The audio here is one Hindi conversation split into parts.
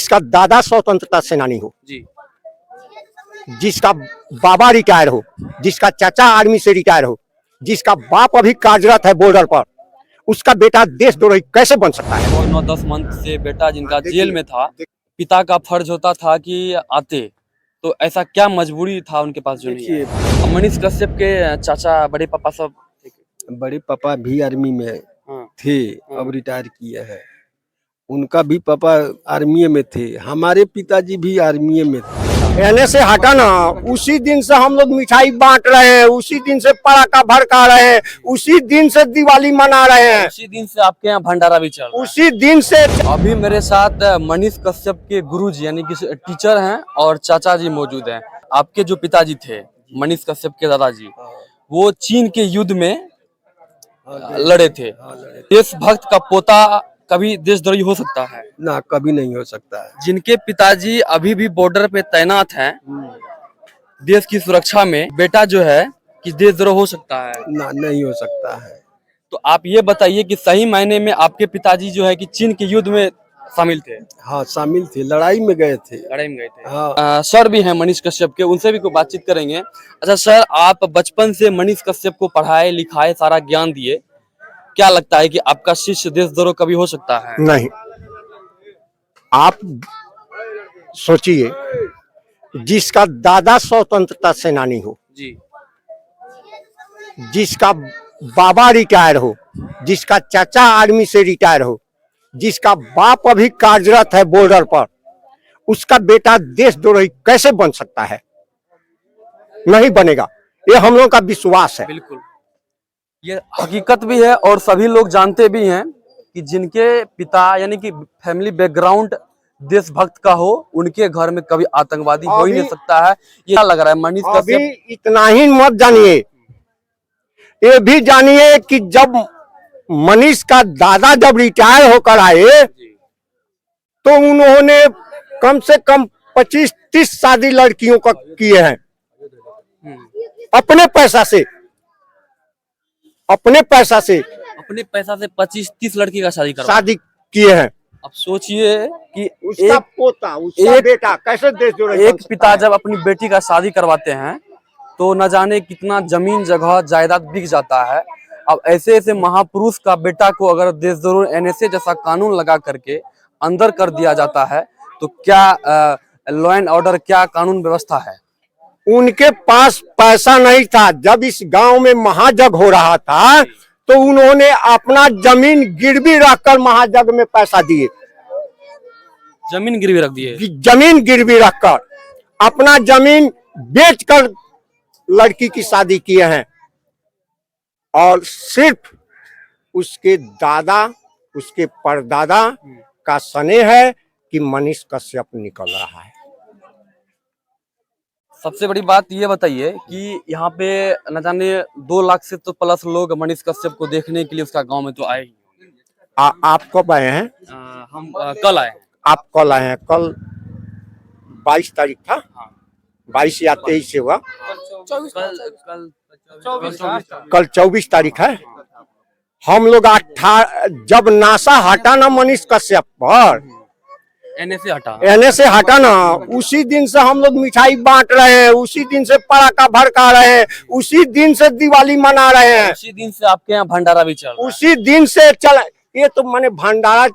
जिसका दादा स्वतंत्रता सेनानी हो जी, जिसका बाबा रिटायर हो, जिसका चाचा आर्मी से रिटायर हो, जिसका बाप अभी कार्यरत है बॉर्डर पर, उसका बेटा देशद्रोही कैसे बन सकता है? और 9-10 मंथ से बेटा जिनका देखिए, जेल में था, पिता का फर्ज होता था कि आते, तो ऐसा क्या मजबूरी था उनके पास जो नहीं आए? मनीष कश्यप के चाचा बड़े पापा सब बड़े पापा भी आर्मी में हाँ, थे, हाँ। अब रिटायर किए हैं। उनका भी पापा आर्मी में थे, हमारे पिताजी भी आर्मी में थे। कहने से हटा ना, उसी दिन से हम लोग मिठाई बांट रहे हैं, उसी दिन से पटाखा भड़का रहे हैं, उसी दिन से दिवाली मना रहे हैं, उसी दिन से आपके यहाँ भंडारा भी चल रहा है। उसी दिन से। अभी मेरे साथ मनीष कश्यप के गुरुजी यानी कि टीचर हैं और चाचा जी मौजूद हैं। आपके जो पिताजी थे मनीष कश्यप के दादाजी, वो चीन के युद्ध में लड़े थे। देशभक्त का पोता कभी देशद्रोही हो सकता है? ना, कभी नहीं हो सकता है। जिनके पिताजी अभी भी बॉर्डर पे तैनात हैं देश की सुरक्षा में, बेटा जो है कि देशद्रोह हो सकता है? ना, नहीं हो सकता है। तो आप ये बताइए कि सही मायने में आपके पिताजी जो है कि चीन के युद्ध में शामिल थे? हाँ, शामिल थे, लड़ाई में गए थे। लड़ाई में गए थे। हाँ। सर भी हैं मनीष कश्यप के, उनसे भी कोई बातचीत करेंगे। अच्छा सर, आप बचपन से मनीष कश्यप को पढ़ाए लिखाए, सारा ज्ञान दिए, क्या लगता है कि आपका शिष्य देशद्रोह कभी हो सकता है? नहीं, आप सोचिए, जिसका दादा स्वतंत्रता सेनानी हो, जी, जिसका बाबा रिटायर हो, जिसका चाचा आर्मी से रिटायर हो, जिसका बाप अभी कार्यरत है बॉर्डर पर, उसका बेटा देशद्रोही कैसे बन सकता है? नहीं बनेगा, ये हम लोगों का विश्वास है। बिल्कुल, ये हकीकत भी है और सभी लोग जानते भी हैं कि जिनके पिता यानी कि फैमिली बैकग्राउंड देशभक्त का हो, उनके घर में कभी आतंकवादी हो ही नहीं सकता है। ये क्या लग रहा है मनीष अभी कश्यप? इतना ही मत जानिए, ये भी जानिए कि जब मनीष का दादा जब रिटायर होकर आए तो उन्होंने कम से कम 25-30 शादी लड़कियों का किए हैं, अपने पैसा से, अपने पैसा से अपने पैसा से 25-30 लड़की का शादी करवा। शादी किए हैं। अब सोचिए कि उसका पोता, उसका एक- बेटा कैसे देशद्रोही बन एक सकता पिता है? जब अपनी बेटी का शादी करवाते हैं तो न जाने कितना जमीन जगह जायदाद बिक जाता है। अब ऐसे ऐसे महापुरुष का बेटा को अगर देशद्रोह एनएसए जैसा कानून लगा करके अंदर कर दिया जाता है तो क्या लॉ एंड ऑर्डर, क्या कानून व्यवस्था है? उनके पास पैसा नहीं था। जब इस गांव में महाजग हो रहा था तो उन्होंने अपना जमीन गिरवी रखकर महाजग में पैसा दिए, जमीन गिरवी रख दिए। जमीन गिरवी रखकर अपना जमीन बेचकर लड़की की शादी किए हैं। और सिर्फ उसके दादा, उसके परदादा का स्नेह है कि मनीष कश्यप निकल रहा है। सबसे बड़ी बात ये बताइए कि यहाँ पे न जाने 2 लाख से तो प्लस लोग मनीष कश्यप को देखने के लिए उसका गांव में तो आए ही। आप कब आए हैं? हम कल आए हैं। आप कल आए हैं? कल 22 तारीख था, 22 या 23 से हुआ, कल 24 तारीख है। हम लोग जब नासा हटा ना मनीष कश्यप पर, एनएसए हटा ना, उसी दिन से हम लोग मिठाई बांट रहे हैं, उसी दिन से पटाखा भड़का रहे हैं, उसी दिन से दिवाली मना रहे हैं, उसी दिन से आपके यहाँ भंडारा भी चल रहा है। उसी दिन से चल। ये तो माने भंडारा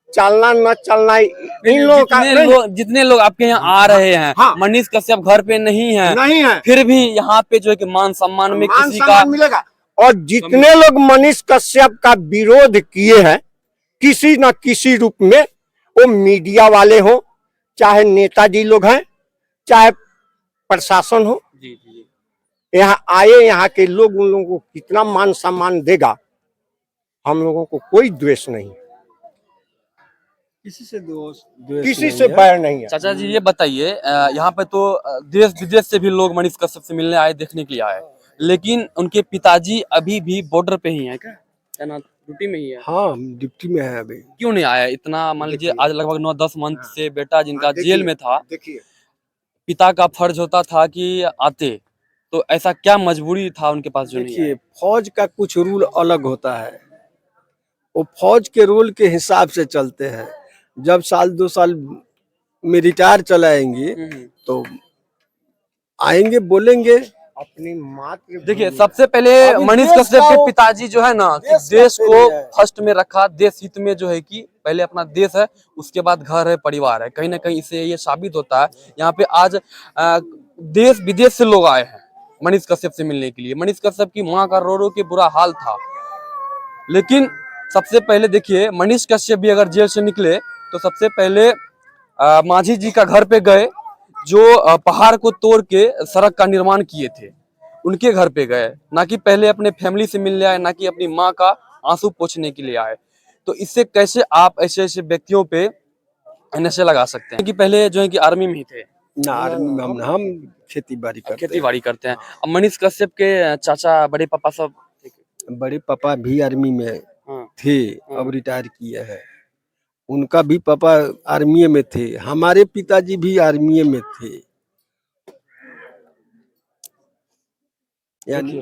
चलना न चलना इन लोगों का, जितने लोग आपके यहाँ आ रहे हैं, हाँ। मनीष कश्यप घर पे नहीं है, नहीं है, फिर भी यहाँ पे जो है कि मान सम्मान में मान किसी का सम्मान मिलेगा। और जितने लोग मनीष कश्यप का विरोध किए हैं किसी न किसी रूप में, वो मीडिया वाले हो, चाहे नेताजी लोग हैं, चाहे प्रशासन हो, यहाँ आए, यहाँ के लोग उन लोगों को कितना मान सम्मान देगा। हम लोगों को कोई द्वेष नहीं, किसी से किसी से बैर नहीं है। चाचा जी ये बताइए, यहाँ पे तो देश विदेश से भी लोग मनीष कश्यप से मिलने आए, देखने के लिए आए, लेकिन उनके पिताजी अभी भी बॉर्डर पे ही हैं क्या? ड्यूटी में ही है? हाँ, ड्यूटी में है अभी। क्यों नहीं आया? इतना मान लीजिए आज लगभग 9-10 मंथ से बेटा जिनका जेल में था, देखिए, पिता का फर्ज होता था कि आते, तो ऐसा क्या मजबूरी था उनके पास जो नहीं देखिए, आए? फौज का कुछ रूल अलग होता है, वो फौज के रूल के हिसाब से चलते हैं। जब साल 2 साल में रिटायर चलाएंगे तो आएंगे बोलेंगे। अपनी मातृ देखिए, सबसे पहले अभी मनीष देश कश्यप का के पिताजी जो है ना कि देश का देश को प्रेमी है। फर्स्ट में रखा, देश हित में जो है कि पहले अपना देश है, उसके बाद घर है, परिवार है। कहीं ना कहीं इससे ये साबित होता है। यहाँ पे आज देश विदेश से लोग आए हैं मनीष कश्यप से मिलने के लिए। मनीष कश्यप की माँ का रो रो के बुरा हाल था। लेकिन सबसे पहले देखिए, मनीष कश्यप भी अगर जेल से निकले तो सबसे पहले मांझी जी का घर पे गए, जो पहाड़ को तोड़ के सड़क का निर्माण किए थे, उनके घर पे गए। ना कि पहले अपने फैमिली से मिलने आए, ना कि अपनी माँ का आंसू पोंछने के लिए आए। तो इससे कैसे आप ऐसे ऐसे व्यक्तियों पे नशे लगा सकते हैं कि पहले जो है कि आर्मी में ही थे, ना आर्मी में हम खेती बाड़ी करते खेती बाड़ी करते हैं। अब मनीष कश्यप के चाचा, बड़े पापा सब हैं। बड़े पापा भी आर्मी में हाँ, थे, अब रिटायर किए हैं। उनका भी पापा आर्मी में थे, हमारे पिताजी भी आर्मी में थे। यानी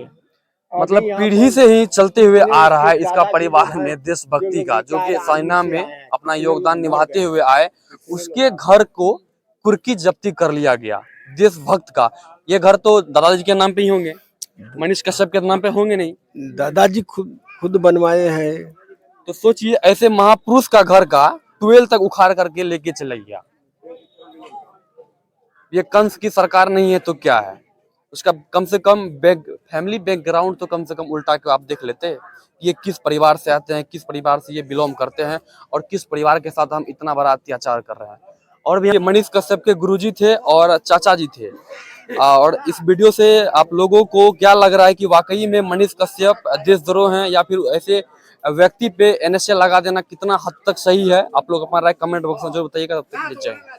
मतलब पीढ़ी से ही चलते हुए आ रहा है इसका परिवार में देशभक्ति का, जो कि सेना में अपना योगदान निभाते हुए आए। उसके घर को कुर्की जब्ती कर लिया गया देशभक्त का। ये घर तो दादाजी के नाम पे ही होंगे, मनीष कश्यप के नाम पे होंगे नहीं। दादाजी खुद बनवाए हैं। तो सोचिए, ऐसे महापुरुष का घर का 12 तक उखाड़ करके लेके चला गया। ये कंस की सरकार नहीं है तो क्या है? उसका कम से कम फैमिली बैकग्राउंड तो कम से कम उल्टा के आप देख लेते, ये किस परिवार से आते हैं, किस परिवार से ये बिलोंग करते हैं, और किस परिवार के साथ हम इतना बड़ा अत्याचार कर रहे हैं। और भी मनीष कश्यप के गुरुजी थे और चाचा जी थे। और इस वीडियो से आप लोगों को क्या लग रहा है कि वाकई में मनीष कश्यप देशद्रोह हैं, या फिर ऐसे व्यक्ति पे एनएसए लगा देना कितना हद तक सही है? आप लोग अपना राय कमेंट बॉक्स में जरूर बताइएगा। तब तक जय हिंद।